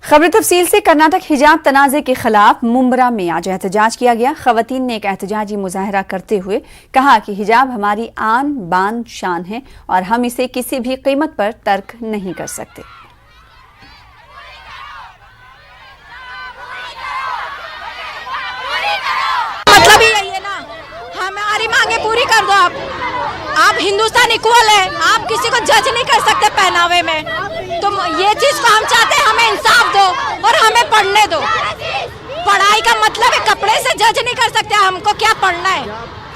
खबर तफसील से। कर्नाटक हिजाब तनाज़े के खिलाफ मुंब्रा में आज एहतजाज किया गया। खवातीन ने एक एहतजाजी मुजाहरा करते हुए कहा कि हिजाब हमारी आन बान शान है और हम इसे किसी भी कीमत पर तर्क नहीं कर सकते। मतलब ही यही है ना, हमारी मांगे पूरी कर दो। आप हिंदुस्तान इक्वल है, आप किसी को जज नहीं कर सकते पहनावे में। तो ये चीज को हम चाहते हैं, हमें इंसाफ दो और हमें पढ़ने दो। पढ़ाई का मतलब है कपड़े से जज नहीं कर सकते हमको क्या पढ़ना है।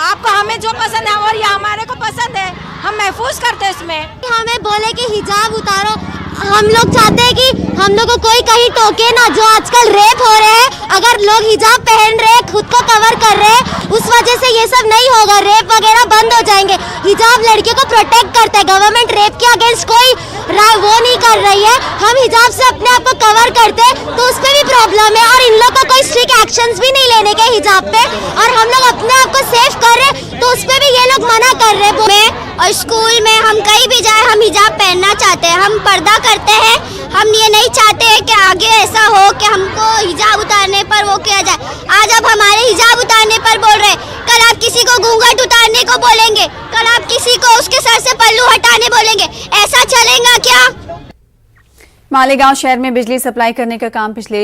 आपको हमें जो पसंद है और ये हमारे को पसंद है, हम महफूज करते हैं इसमें। हमें बोले कि हिजाब उतारो, हम लोग चाहते हैं कि हम लोग को कोई कहीं टोके ना। जो आजकल रेप हो रहे हैं, अगर लोग हिजाब पहन रहे हैं, खुद को कवर कर रहे हैं, उस वजह से ये सब नहीं होगा, रेप वगैरह बंद हो जाएंगे। हिजाब लड़कियों को प्रोटेक्ट करता है, गवर्नमेंट रेप के अगेंस्ट कोई वो नहीं कर रही है। हम हिजाब से अपने आप को कवर करते हैं तो उस पर भी प्रॉब्लम है, और इन लोग को कोई स्ट्रिक्ट एक्शंस भी नहीं लेने के हिजाब पे, और हम लोग अपने आप को सेफ कर रहे हैं तो उस पर भी ये लोग मना कर रहे हैं। और स्कूल में हम कहीं भी जाए हम हिजाब पहनना चाहते हैं, हम पर्दा करते हैं। हम ये नहीं चाहते हैं कि आगे ऐसा हो कि हमको हिजाब उतारने पर वो किया जाए। आज आप हमारे हिजाब उतारने पर बोल रहे हैं, कल आप किसी को घूंघट उतारने को बोलेंगे, कल आप किसी को उसके सर से पल्लू हटाने बोलेंगे। ऐसा चलेगा क्या? मालेगांव शहर में बिजली सप्लाई करने का काम पिछले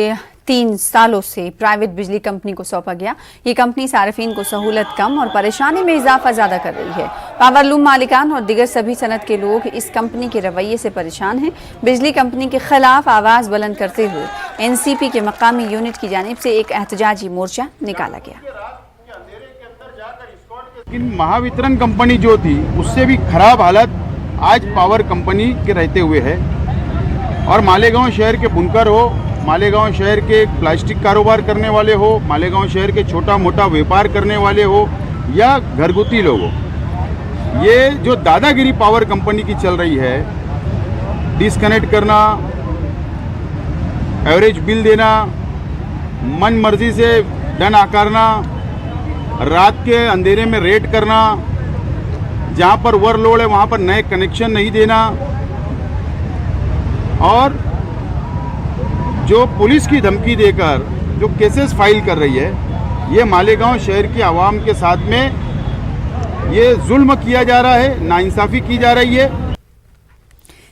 3 सालों से प्राइवेट बिजली कंपनी को सौंपा गया। ये कंपनी सार्फिन को सहूलत कम और परेशानी में इजाफा ज्यादा कर रही है। पावरलूम मालिकान और दिगर सभी सनत के लोग इस कंपनी के रवैये से परेशान हैं। बिजली कंपनी के खिलाफ आवाज बुलंद करते हुए एनसीपी के मकामी यूनिट की जानिब से एक एहतजाजी मोर्चा निकाला गया। लेकिन महावितरण कंपनी जो थी उससे भी खराब हालत आज पावर कंपनी के रहते हुए है। और मालेगांव शहर के बुनकर हो, मालेगांव शहर के प्लास्टिक कारोबार करने वाले हो, मालेगांव शहर के छोटा मोटा व्यापार करने वाले हो या घरगुती लोग हो, ये जो दादागिरी पावर कंपनी की चल रही है, डिस्कनेक्ट करना, एवरेज बिल देना, मन मर्जी से दंड आकारना, रात के अंधेरे में रेड करना, जहाँ पर ओवरलोड है वहाँ पर नए कनेक्शन नहीं देना, और जो पुलिस की धमकी देकर जो केसेस फाइल कर रही है, ये मालेगांव शहर की आवाम के साथ में ये जुल्म किया जा रहा है, नाइंसाफ़ी की जा रही है।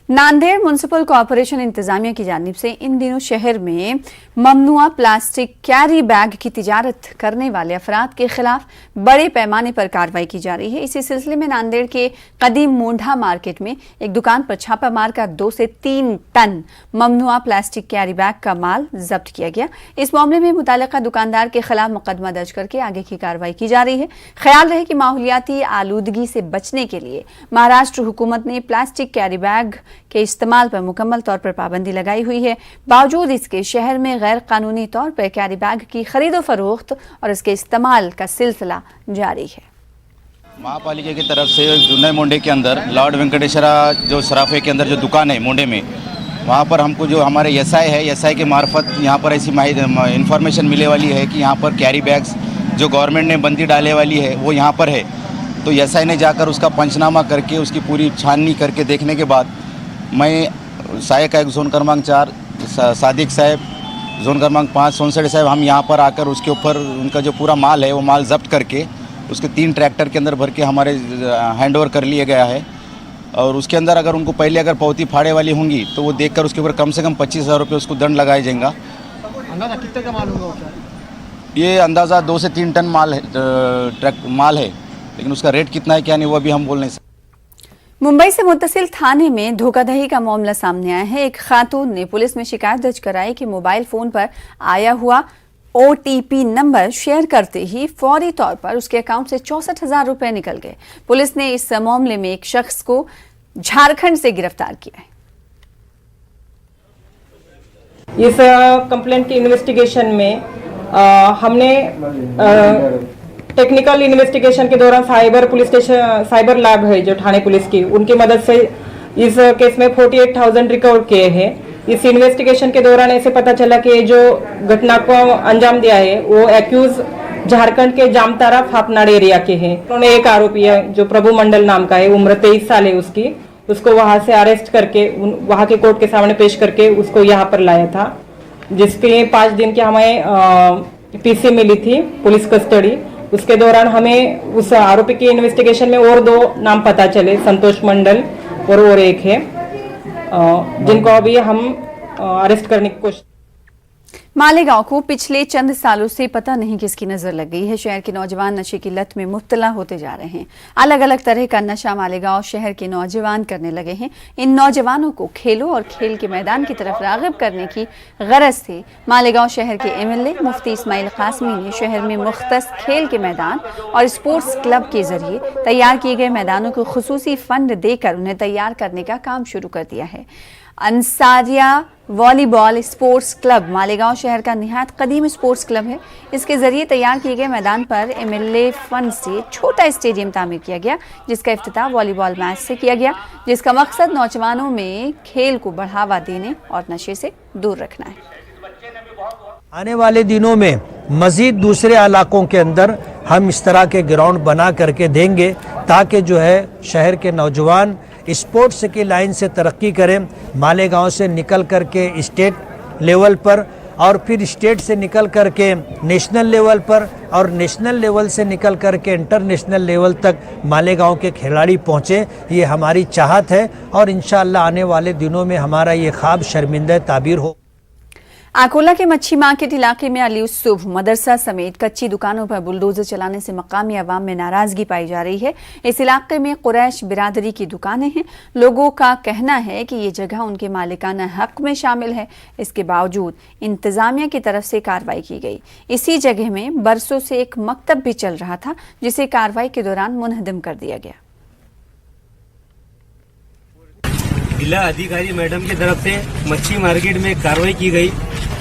नांदेड़ म्युनिसिपल कॉरपोरेशन इंतजामिया की जानिब से इन दिनों शहर में ममनुआ प्लास्टिक कैरी बैग की तिजारत करने वाले अफराद के खिलाफ बड़े पैमाने पर कार्रवाई की जा रही है। इसी सिलसिले में नांदेड़ के कदीम मोंढा मार्केट में एक दुकान पर छापा मारकर 2 से 3 टन ममनुआ प्लास्टिक कैरी बैग का माल जब्त किया गया। इस मामले में मुतालिका दुकानदार के खिलाफ मुकदमा दर्ज करके आगे की कार्रवाई की जा रही है। ख्याल रहे कि माहौलियाती आलूदगी से बचने के लिए महाराष्ट्र हुकूमत ने प्लास्टिक कैरी बैग के इस्तेमाल पर मुकम्मल तौर पर पाबंदी लगाई हुई है। बावजूद इसके शहर में गैर कानूनी तौर पर कैरी बैग की खरीदो फरोख्त और इसके इस्तेमाल का सिलसिला जारी है। महापालिका की तरफ से जुन्नर मोंडे के अंदर लॉर्ड वेंकटेश्वरा जो सराफे के अंदर जो दुकान है मोंडे में, वहाँ पर हमको जो हमारे एसआई है, एसआई के मार्फत यहाँ पर ऐसी इन्फॉर्मेशन मिले वाली है कि यहाँ पर कैरी बैग्स जो गवर्नमेंट ने बंदी डाले वाली है वो यहाँ पर है। तो एसआई ने जाकर उसका पंचनामा करके उसकी पूरी छाननी करके देखने के बाद मैं सहायक आयुक्त जोन क्रमांक 4 सादिक साहब, जोन क्रमांक 5 सोनसठ साहब, हम यहाँ पर आकर उसके ऊपर उनका जो पूरा माल है वो माल जब्त करके उसके 3 ट्रैक्टर के अंदर भर के हमारे हैंड ओवर कर लिया गया है। और उसके अंदर अगर उनको पहले अगर पौती फाड़े वाली होंगी तो वो देखकर उसके ऊपर कम से कम 25,000 रुपये उसको दंड लगाया जाएगा। अंदाजा कितने का माल होगा? ये अंदाज़ा 2 से 3 टन माल है, लेकिन उसका रेट कितना है क्या नहीं वो भी हम बोल नहीं सकते। मुंबई से मुत्तसिल थाने में धोखाधड़ी का मामला सामने आया है। एक खातून ने पुलिस में शिकायत दर्ज कराई कि मोबाइल फोन पर आया हुआ OTP नंबर शेयर करते ही फौरी तौर पर उसके अकाउंट से 64,000 रुपए निकल गए। पुलिस ने इस मामले में एक शख्स को झारखंड से गिरफ्तार किया है। इस कंप्लेंट की इन्वेस्टिगेशन में हमने टेक्निकल इन्वेस्टिगेशन के दौरान cyber police station, cyber lab है जो ठाणे पुलिस की, उनकी मदद से इस केस में 48,000 रिकवर किए हैं। इस इन्वेस्टिगेशन के दौरान ऐसे पता चला कि जो घटना को अंजाम दिया है वो एक्यूज झारखंड के जामतारा फापनाड़ एरिया के हैं। उन्होंने एक आरोपी है जो प्रभु मंडल नाम का है, उम्र 23 साल है उसकी, उसको वहां से अरेस्ट करके वहां के कोर्ट के सामने पेश करके उसको यहाँ पर लाया था। जिसके 5 दिन की हमें पीसी मिली थी, पुलिस कस्टडी। उसके दौरान हमें उस आरोपी की इन्वेस्टिगेशन में और 2 नाम पता चले, संतोष मंडल और एक है, जिनको अभी हम अरेस्ट करने की कोशिश। मालेगांव को पिछले चंद सालों से पता नहीं किसकी नजर लग गई है। शहर के नौजवान नशे की लत में मुब्तला होते जा रहे हैं। अलग अलग तरह का नशा मालेगांव शहर के नौजवान करने लगे हैं। इन नौजवानों को खेलों और खेल के मैदान की तरफ राग़िब करने की गरज से मालेगांव शहर के एमएलए मुफ्ती इस्माइल कासमी ने शहर में मुख्तस खेल के मैदान और स्पोर्ट्स क्लब के जरिए तैयार किए गए मैदानों को खुसूसी फंड देकर उन्हें तैयार करने का काम शुरू कर दिया है। Ansaria volleyball sports club Malegaon शहर का निहायत कदीम स्पोर्ट्स क्लब है। इसके जरिए तैयार किए गए मैदान पर एमएलए फंड से छोटा स्टेडियम तामीर किया गया, जिसका इफ्तिताह वॉलीबॉल मैच से किया गया, जिसका मकसद नौजवानों में खेल को बढ़ावा देने और नशे से दूर रखना है। आने वाले दिनों में मजीद दूसरे इलाकों के अंदर हम इस तरह के ग्राउंड बना करके देंगे, ताकि जो है शहर के नौजवान स्पोर्ट्स की लाइन से तरक्की करें। मालेगांव से निकल करके स्टेट लेवल पर और फिर स्टेट से निकल करके नेशनल लेवल पर और नेशनल लेवल से निकल करके इंटरनेशनल लेवल तक मालेगांव के खिलाड़ी पहुँचे, ये हमारी चाहत है और इंशाअल्लाह आने वाले दिनों में हमारा ये ख्वाब शर्मिंदा ताबीर हो। आकोला के मच्छी मार्केट इलाके में अली सुबह मदरसा समेत कच्ची दुकानों पर बुलडोजर चलाने से मकामी अवाम में नाराजगी पाई जा रही है। इस इलाके में कुरैश बिरादरी की दुकानें हैं। लोगों का कहना है कि ये जगह उनके मालिकाना हक में शामिल है। इसके बावजूद इंतजामिया की तरफ से कार्रवाई की गई। इसी जगह में बरसों से एक मकतब भी चल रहा था, जिसे कार्रवाई के दौरान मुनहदम कर दिया गया। जिला अधिकारी मैडम की तरफ से मच्छी मार्केट में कार्रवाई की गई,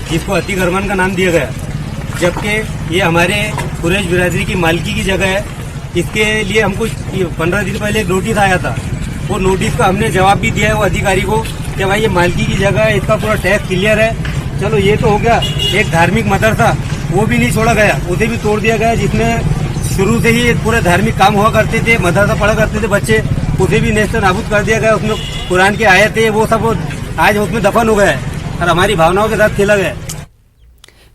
जिसको अतीक अरमान का नाम दिया गया, जबकि ये हमारे कुरैश बिरादरी की मालकी की जगह है। इसके लिए हमको 15 दिन पहले एक नोटिस आया था। वो नोटिस का हमने जवाब भी दिया है वो अधिकारी को कि भाई ये मालकी की जगह है, इसका पूरा टैक्स क्लियर है। चलो ये तो हो गया। एक धार्मिक मदरसा वो भी नहीं छोड़ा गया, उसे भी तोड़ दिया गया, जिसमें शुरू से ही पूरे धार्मिक काम हुआ करते थे, मदरसा पढ़ा करते थे बच्चे, उसे भी नेस्त नाबूद कर दिया गया। उसमें कुरान के आयत थे, वो सब आज उसमें दफन हो गया है और हमारी भावनाओं के साथ खेला गया।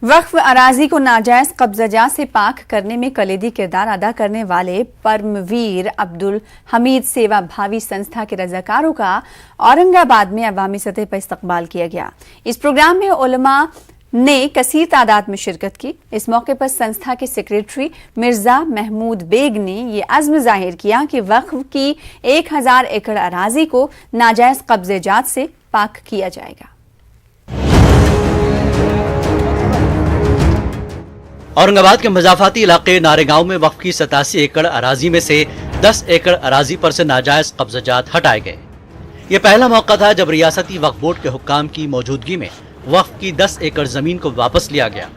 वक्फ अराजी को नाजायज कब्जाजा से पाक करने में कलीदी किरदार अदा करने वाले परमवीर अब्दुल हमीद सेवा भावी संस्था के रजाकारों का औरंगाबाद में अवामी सतह पर इस्तकबाल किया गया। इस प्रोग्राम में उलमा ने कसीर तादाद में शिरकत की। इस मौके पर संस्था के सेक्रेटरी मिर्जा महमूद बेग ने ये अज़्म जाहिर किया कि वक्फ की 1000 एकड़ अराजी को नाजायज कब्जेजात से पाक किया जाएगा। औरंगाबाद के मजाफाती इलाके नारेगांव में वक्फ की 87 एकड़ अराजी में से 10 एकड़ अराजी पर से नाजायज कब्जात हटाए गए। ये पहला मौका था जब रियासती वक्फ बोर्ड के हुक्काम की मौजूदगी में वक्फ की 10 एकड़ जमीन को वापस लिया गया।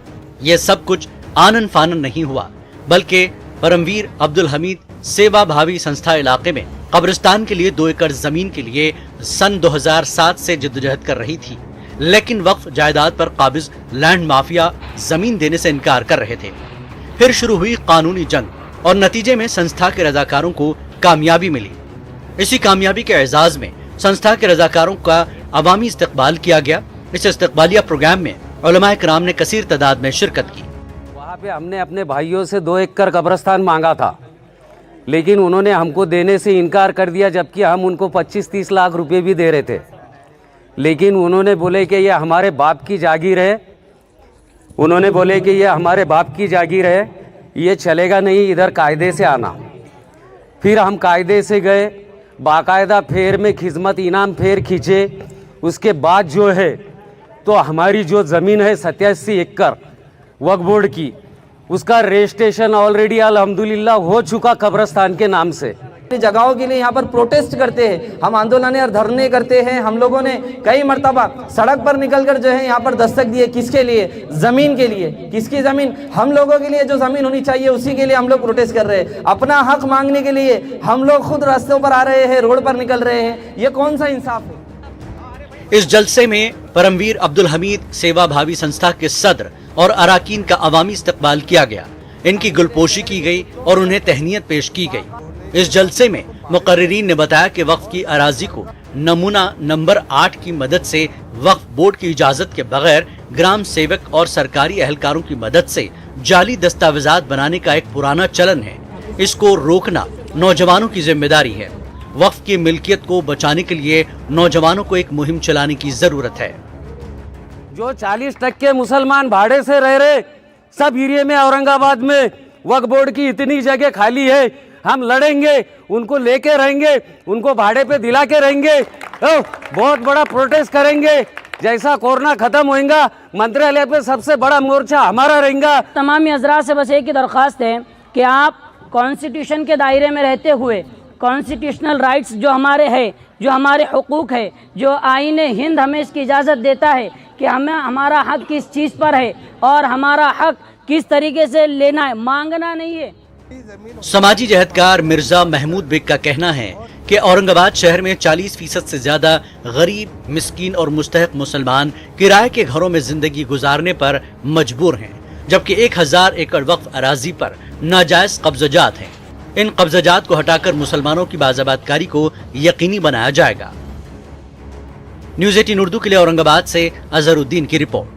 ये सब कुछ आनन फानन नहीं हुआ, बल्कि परमवीर अब्दुल हमीद सेवा भावी संस्था इलाके में कब्रिस्तान के लिए 2 एकड़ जमीन के लिए सन 2007 से जिद्दोजहद कर रही थी, लेकिन वक्फ जायदाद पर काबिज लैंड माफिया जमीन देने से इनकार कर रहे थे। फिर शुरू हुई कानूनी जंग और नतीजे में संस्था के रजाकारों को कामयाबी मिली। इसी कामयाबी के एजाज में संस्था के रजाकारों का अवामी इस्तकबाल किया गया। इस इस्तकबालिया प्रोग्राम में उलमाए किराम ने कसीर तादाद में शिरकत की। वहाँ पे हमने अपने भाइयों से 2 एकड़ कब्रिस्तान मांगा था, लेकिन उन्होंने हमको देने से इनकार कर दिया, जबकि हम उनको 25-30 लाख रुपए भी दे रहे थे। लेकिन उन्होंने बोले कि ये हमारे बाप की जागीर है, उन्होंने बोले कि ये हमारे बाप की जागीर है, ये चलेगा नहीं, इधर कायदे से आना। फिर हम कायदे से गए, बाकायदा फेर में खिदमत इनाम फेर खींचे। उसके बाद जो है तो हमारी जो ज़मीन है 87 एकड़ वक्फ बोर्ड की, उसका रजिस्ट्रेशन ऑलरेडी अल्हम्दुलिल्लाह हो चुका कब्रिस्तान के नाम से। जगहों के लिए यहाँ पर प्रोटेस्ट करते हैं, हम आंदोलन और धरने करते हैं। हम लोगों ने कई मर्तबा सड़क पर निकलकर जो है यहाँ पर दस्तक दिए। किसके लिए? ज़मीन के लिए। किसकी ज़मीन? हम लोगों के लिए जो ज़मीन होनी चाहिए उसी के लिए हम लोग प्रोटेस्ट कर रहे हैं। अपना हक मांगने के लिए हम लोग खुद रास्तों पर आ रहे हैं, रोड पर निकल रहे हैं। ये कौन सा इंसाफ है? इस जलसे में परमवीर अब्दुल हमीद सेवा भावी संस्था के सदर और अराकीन का अवामी इस्तकबाल किया गया। इनकी गुलपोशी की गई और उन्हें तहनीयत पेश की गई। इस जलसे में मुकर्रिरीन ने बताया कि वक्फ की अराजी को नमूना नंबर 8 की मदद से वक्फ बोर्ड की इजाजत के बगैर ग्राम सेवक और सरकारी एहलकारों की मदद से जाली दस्तावेजात बनाने का एक पुराना चलन है। इसको रोकना नौजवानों की जिम्मेदारी है। वक्फ की मिल्कियत को बचाने के लिए नौजवानों को एक मुहिम चलाने की जरूरत है। जो 40% मुसलमान भाड़े से रह रहे सब एरिया में औरंगाबाद में वक्फ बोर्ड की इतनी जगह खाली है, हम लड़ेंगे, उनको लेके रहेंगे, उनको भाड़े पे दिला के रहेंगे, बहुत बड़ा प्रोटेस्ट करेंगे। जैसा कोरोना खत्म होएगा मंत्रालय पे सबसे बड़ा मोर्चा हमारा रहेगा। तमाम हजरात से बस एक ही दरख्वास्त है कि आप कॉन्स्टिट्यूशन के दायरे में रहते हुए कॉन्स्टिट्यूशनल राइट्स जो हमारे है, जो हमारे हुकूक है, जो आईन हिंद हमें इसकी इजाज़त देता है कि हमें हमारा हक किस चीज़ पर है और हमारा हक किस तरीके से लेना है, मांगना नहीं है। समाजी जहदकार मिर्जा महमूद बेग का कहना है कि औरंगाबाद शहर में 40% से ज्यादा गरीब, मिस्कीन और मुस्तहक मुसलमान किराए के घरों में जिंदगी गुजारने पर मजबूर हैं, जबकि 1000 एकड़ वक्फ अराजी पर नाजायज कब्जात हैं। इन कब्जात को हटाकर मुसलमानों की बाज़ाबातकारी को यकीनी बनाया जाएगा। न्यूज़ 18 उर्दू के लिए औरंगाबाद से अजहरुद्दीन की रिपोर्ट।